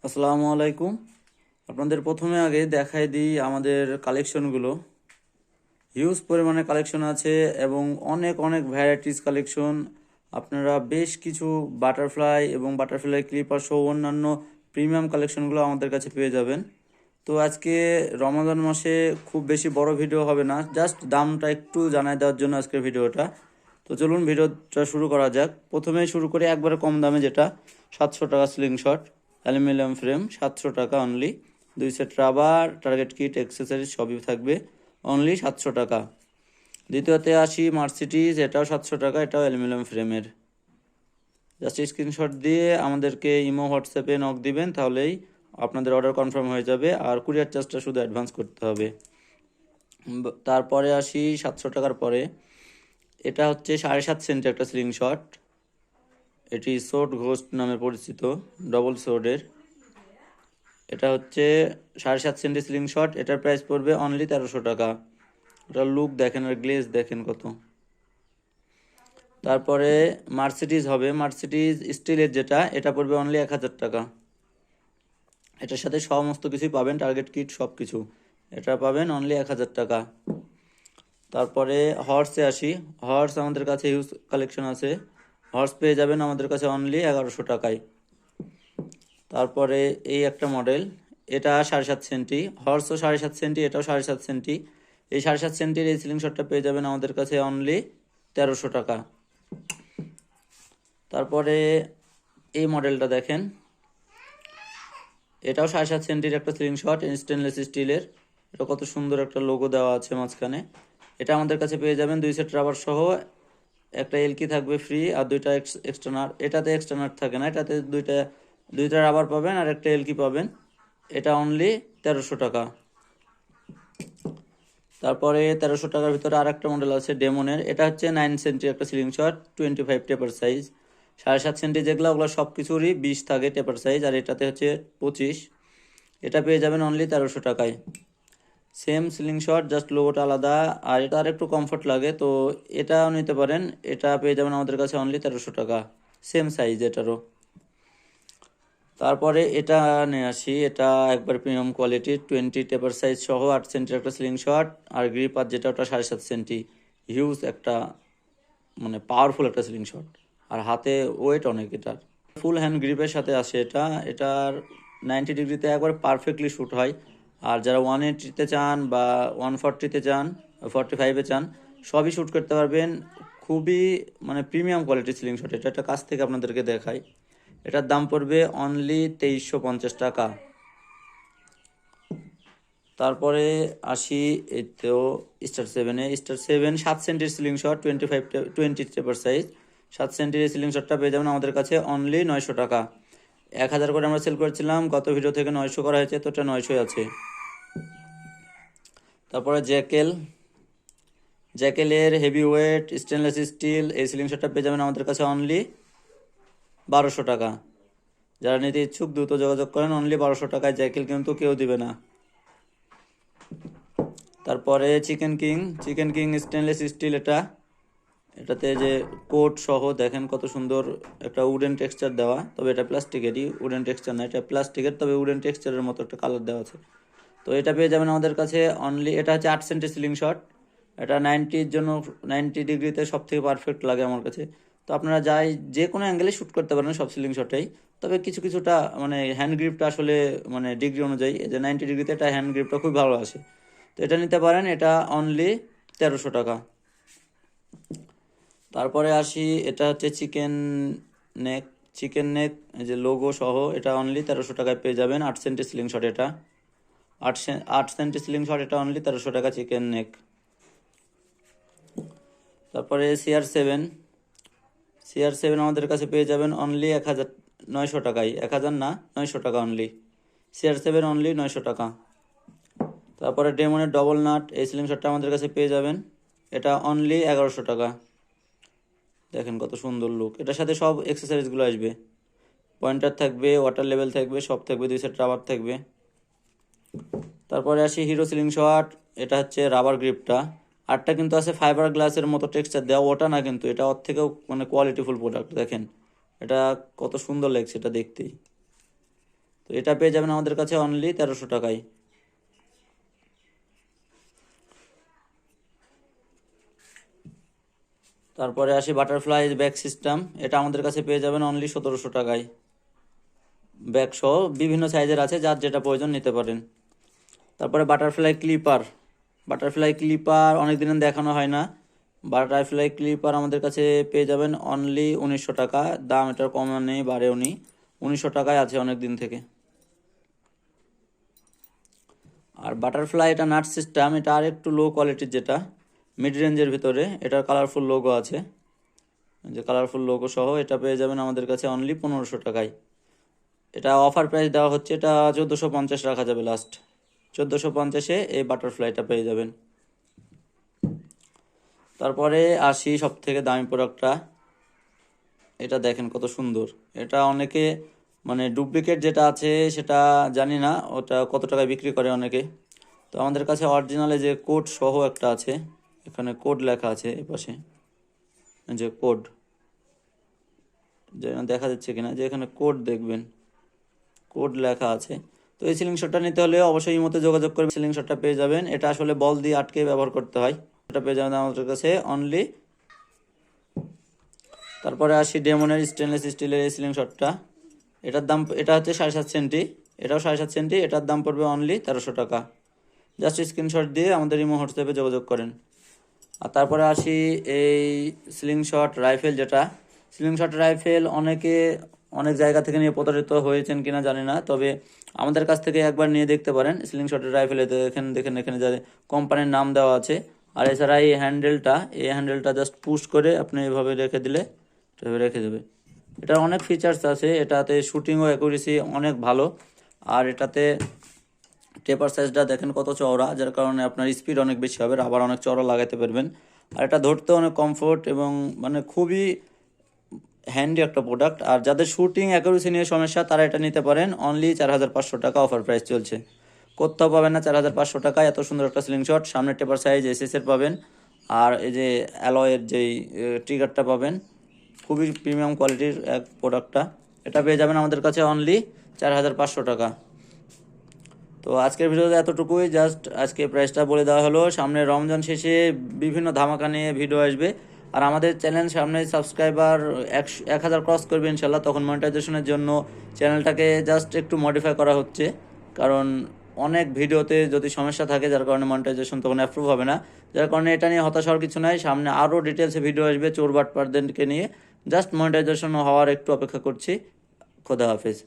আসসালামু আলাইকুম। আপনাদের প্রথমে আগে দেখাই দিই আমাদের কালেকশনগুলো। হিউজ পরিমাণে কালেকশন আছে এবং অনেক অনেক ভ্যারাইটিস কালেকশন। আপনারা বেশ কিছু বাটারফ্লাই এবং বাটারফ্লাই ক্লিপার সহ অন্যান্য প্রিমিয়াম কালেকশনগুলো আমাদের কাছে পেয়ে যাবেন। তো আজকে রমাদান মাসে খুব বেশি বড় ভিডিও হবে না, জাস্ট দামটা একটু জানাই দেওয়ার জন্য আজকের ভিডিওটা। তো চলুন ভিডিওটা শুরু করা যাক। প্রথমেই শুরু করি একবারে কম দামে, যেটা 700 টাকা স্লিংশট অ্যালুমিনিয়াম ফ্রেম, 700 টাকা only. 2 set rubber, target kit, accessories সবই থাকবে অনলি 700 টাকা। দ্বিতীয়তে আসি মার্সিডিজ, এটাও 700 টাকা, এটাও অ্যালুমিনিয়াম ফ্রেমের। জাস্ট স্ক্রিনশট দিয়ে আমাদেরকে ইমো হোয়াটসঅ্যাপে নক দিবেন, তাহলেই আপনাদের অর্ডার কনফার্ম হয়ে যাবে, আর কুরিয়ার চার্জটা শুধু অ্যাডভান্স করতে হবে। তারপরে আসি 700 টাকার পরে, এটা হচ্ছে 7.5 সেন্টি একটা স্লিংশট। এটি সোট ঘোস্ট নামে পরিচিত, ডবল সোর্ডের। এটা হচ্ছে 7.5 সেন্টি স্লিংশট, এটার প্রাইস পড়বে অনলি 1300 টাকা। এটার লুক দেখেন আর গ্লেজ দেখেন কত। তারপরে মার্সিডিজ হবে, মার্সিডিজ স্টিলের যেটা, এটা পড়বে অনলি 1000 টাকা। এটার সাথে সমস্ত কিছুই পাবেন, টার্গেট কিট সব কিছু, এটা পাবেন অনলি 1000 টাকা। তারপরে হর্সে আসি, হর্স আমাদের কাছে হিউজ কালেকশন আছে। হর্স পেয়ে যাবেন আমাদের কাছে অনলি 1100 টাকায়। তারপরে এই একটা মডেল, এটা 7.5 সেন্টি, হর্সও 7.5 সেন্টি, এটাও 7.5 সেন্টি। এই 7.5 সেন্টির এই সিলিং শটটা পেয়ে যাবেন আমাদের কাছে অনলি 1300 টাকা। তারপরে এই মডেলটা দেখেন, এটাও 7.5 সেন্টির একটা সিলিং শট, স্টেনলেস স্টিলের। এটা কত সুন্দর একটা লোগো দেওয়া আছে মাঝখানে। এটা আমাদের কাছে পেয়ে যাবেন 2 সেট রাবার সহ, একটা এলকি থাকবে ফ্রি, আর দুইটা এক্সটার্নার। এটাতে এক্সটার্নার থাকে না, এটাতে দুইটা রাবার পাবেন আর একটা এলকি পাবেন। এটা অনলি 1300 টাকা। তারপরে 1300 টাকার ভিতরে আর একটা মডেল আছে ডেমনের, এটা হচ্ছে 9 সেন্টির একটা সিলিং শট, 25 টেপার সাইজ। 7.5 সেন্টি যেগুলো, ওগুলো সব কিছুরই 20 থাকে টেপার সাইজ, আর এটাতে হচ্ছে 25। এটা পেয়ে যাবেন অনলি 1300 টাকায়। সেম সিলিং শট, জাস্ট লোগোটা আলাদা, আর এটা আর একটু কমফোর্ট লাগে, তো এটাও নিতে পারেন। এটা পেয়ে যাবেন আমাদের কাছে অনলি 1300 টাকা, সেম সাইজ এটারও। তারপরে এটা নিয়ে আসি, এটা একবার প্রিমিয়াম কোয়ালিটির, 20 টেপার সাইজ সহ, 8 সেন্টির একটা সিলিং শট, আর গ্রিপার যেটা, ওটা 7.5 সেন্টি। হিউজ একটা, মানে পাওয়ারফুল একটা সিলিং শট, আর হাতে ওয়েট অনেক এটার। ফুল হ্যান্ড গ্রিপের সাথে আসে এটা। এটার 90 ডিগ্রিতে একবার পারফেক্টলি শ্যুট হয়। আর যারা 180-তে চান বা 140-তে চান, 45-এ চান, সবই শ্যুট করতে পারবেন। খুবই মানে প্রিমিয়াম কোয়ালিটির সিলিং শট এটা। একটা কাছ থেকে আপনাদেরকে দেখাই, এটার দাম পড়বে অনলি 2350 টাকা। তারপরে আসি এই তো স্টার 7-এ, স্টার 7 7 সেন্টির সিলিং শট, 20 টেপার সাইজ। 7 সেন্টির এই সিলিং শটটা পেয়ে যাবেন আমাদের কাছে অনলি 900 টাকা। 1000 করে আমরা সেল করেছিলাম, গত ভিডিও থেকে 900 করা হয়েছে, তো এটা 900 আছে। তারপরে জ্যাকেলের হেভি ওয়েট স্টেনলেস স্টিল, এই সিলিং শটটা পেয়ে যাবেন আমাদের কাছে অনলি 1200 টাকা। যারা নিতে ইচ্ছুক দ্রুত যোগাযোগ করেন, অনলি 1200 টাকায় জ্যাকেল কিন্তু কেউ দিবে না। তারপরে চিকেন কিং স্টেনলেস স্টিল, এটাতে যে কোট সহ দেখেন কত সুন্দর একটা উডেন টেক্সচার দেওয়া, তবে এটা প্লাস্টিকেরই, উডেন টেক্সচার না, এটা প্লাস্টিকের, তবে উডেন টেক্সচারের মতো একটা কালার দেওয়া আছে। তো এটা পেয়ে যাবেন আমাদের কাছে অনলি, এটা হচ্ছে 8 সেন্টি সিলিং শট। এটা 90-র জন্য, 90 ডিগ্রিতে সব থেকে পারফেক্ট লাগে আমার কাছে। তো আপনারা যে কোনো অ্যাঙ্গেলে শ্যুট করতে পারেন সব সিলিং শটেই, তবে কিছুটা মানে হ্যান্ড গ্রিপটা আসলে মানে ডিগ্রি অনুযায়ী, এই যে 90 ডিগ্রিতে এটা হ্যান্ড গ্রিপটা খুব ভালো আসে। তো এটা নিতে পারেন, এটা অনলি 1300 টাকা। তারপরে আসি, এটা হচ্ছে নেক চিকেন নেক, এই যে লোগো সহ, এটা অনলি 1300 টাকায় পেয়ে যাবেন। 8 সেন্টি সিলিং শট এটা, 8 সেন্টি সিলিং শট, এটা অনলি 1300 টাকা চিকেন নেক। তারপরে সিআর 7 আমাদের কাছে পেয়ে যাবেন অনলি 1900 টাকায়, 1000 না, 900 টাকা অনলি। সিআর 7 অনলি 900 টাকা। তারপরে ডেমনের ডবল নাট, এই সিলিং শটটা আমাদের কাছে পেয়ে যাবেন, এটা অনলি 1100 টাকা। দেখেন কত সুন্দর লুক, এটার সাথে সব এক্সেসরিজগুলো আসবে, পয়েন্টার থাকবে, ওয়াটার লেভেল থাকবে, সব থাকবে, 2 সেট রাবার থাকবে। তারপরে আসি হিরো সিলিং শট, এটা হচ্ছে রাবার গ্রিপটা, আরটা কিন্তু আছে ফাইবার গ্লাসের মতো টেক্সচার দেওয়া, ওটা না কিন্তু, এটা ওর থেকেও মানে কোয়ালিটিফুল প্রোডাক্ট। দেখেন এটা কত সুন্দর লাগছে এটা দেখতেই। তো এটা পেয়ে যাবেন আমাদের কাছে অনলি 1300 টাকায়। তারপরে আসি বাটারফ্লাই ব্যাগ সিস্টেম, এটা আমাদের কাছে পেয়ে যাবেন অনলি 1700 টাকায়। ব্যাগ সহ বিভিন্ন সাইজের আছে, যার যেটা প্রয়োজন নিতে পারেন। তারপরে বাটারফ্লাই ক্লিপার অনেক দিন দেখানো হয় না। বাটারফ্লাই ক্লিপার আমাদের কাছে পেয়ে যাবেন অনলি 1900 টাকা। দাম এটার কম নেই, বাড়েও নি, 1900 টাকায় আছে অনেক দিন থেকে। আর বাটারফ্লাই এটা নাট সিস্টেম, এটা আর একটু লো কোয়ালিটির, যেটা মিড রেঞ্জের ভিতরে। এটার কালারফুল লোগো আছে, যে কালারফুল লোগো সহ এটা পেয়ে যাবেন আমাদের কাছে অনলি 1500 টাকায়। এটা অফার প্রাইস দেওয়া হচ্ছে, এটা 1450 রাখা যাবে লাস্ট। 1450-এ এই বাটারফ্লাইটা পেয়ে যাবেন। তারপরে আসি সব থেকে দামি প্রোডাক্টটা, এটা দেখেন কত সুন্দর। এটা অনেকে মানে ডুপ্লিকেট যেটা আছে সেটা জানি না ওটা কত টাকায় বিক্রি করে অনেকে। তো আমাদের কাছে অরিজিনালে যে কোড সহ একটা আছে, এখানে কোড লেখা আছে এপাশে, যে কোড, যে দেখা যাচ্ছে কিনা, যে এখানে কোড দেখবেন, কোড লেখা আছে। তো এই সিলিং শটটা নিতে হলে অবশ্যই ইমোতে যোগাযোগ করবেন, সিলিং শটটা পেয়ে যাবেন। এটা আসলে বল দিয়ে আটকে ব্যবহার করতে হয়। এটা পেয়ে যাবেন আমাদের কাছে অনলি। তারপরে আসি ডেমনের স্টেনলেস স্টিলের এই সিলিং শটটা, এটার দাম, এটা হচ্ছে 7.5 সেন্টি, এটাও 7.5 সেন্টি, এটার দাম পড়বে অনলি 1300 টাকা। জাস্ট স্ক্রিনশট দিয়ে আমাদের ইমো হোয়াটসঅ্যাপে যোগাযোগ করেন। আর তারপরে আসি এই সিলিং শট রাইফেল, যেটা সিলিং শট রাইফেল অনেকে অনেক জায়গা থেকে নিয়ে প্রতারিত হয়েছেন কিনা জানি না, তবে আমাদের কাছ থেকে একবার নিয়ে দেখতে পারেন। সিলিং শটের রাইফেলে দেখেন দেখেন এখানে যা কোম্পানির নাম দেওয়া আছে। আর এছাড়া এই হ্যান্ডেলটা জাস্ট পুশ করে আপনি এভাবে রেখে দিলে এভাবে রেখে দেবে। এটার অনেক ফিচার্স আছে, এটাতে শুটিং ও অ্যাকুরেসি অনেক ভালো। আর এটাতে টেপার সাইজটা দেখেন কত চওড়া, যার কারণে আপনার স্পিড অনেক বেশি হবে, আবার অনেক চওড়া লাগাতে পারবেন। আর এটা ধরতে অনেক কমফোর্ট এবং মানে খুবই হ্যান্ডি একটা প্রোডাক্ট। আর যাদের শুটিং অ্যাকুরেসি নিয়ে সমস্যা তারা এটা নিতে পারেন, অনলি 4500 টাকা অফার প্রাইস চলছে। কোথাও পাবেন না 4500 টাকায় এত সুন্দর একটা সিলিং শট। সামনে টেপার সাইজ এসএসের পাবেন, আর এই যে অ্যালয়ের যেই ট্রিগারটা পাবেন, খুবই প্রিমিয়াম কোয়ালিটির এক প্রোডাক্টটা। এটা পেয়ে যাবেন আমাদের কাছে অনলি 4500 টাকা। তো আজকের ভিডিওতে এতটুকুই, জাস্ট আজকে প্রাইসটা বলে দেওয়া হলো। সামনে রমজান শেষে বিভিন্ন ধামাকা নিয়ে ভিডিও আসবে। আর আমাদের চ্যানেল সামনে সাবস্ক্রাইবার 1000 ক্রস করবে ইনশাল্লাহ, তখন মনিটাইজেশনের জন্য চ্যানেলটাকে জাস্ট একটু মডিফাই করা হচ্ছে। কারণ অনেক ভিডিওতে যদি সমস্যা থাকে, যার কারণে মনিটাইজেশন তখন অ্যাপ্রুভ হবে না। যার কারণে এটা নিয়ে হতাশ হওয়ার কিছু নাই, সামনে আরও ডিটেলসে ভিডিও আসবে চোর বাটপারদেরকে নিয়ে। জাস্ট মনিটাইজেশন হওয়ার একটু অপেক্ষা করছি। খোদা হাফেজ।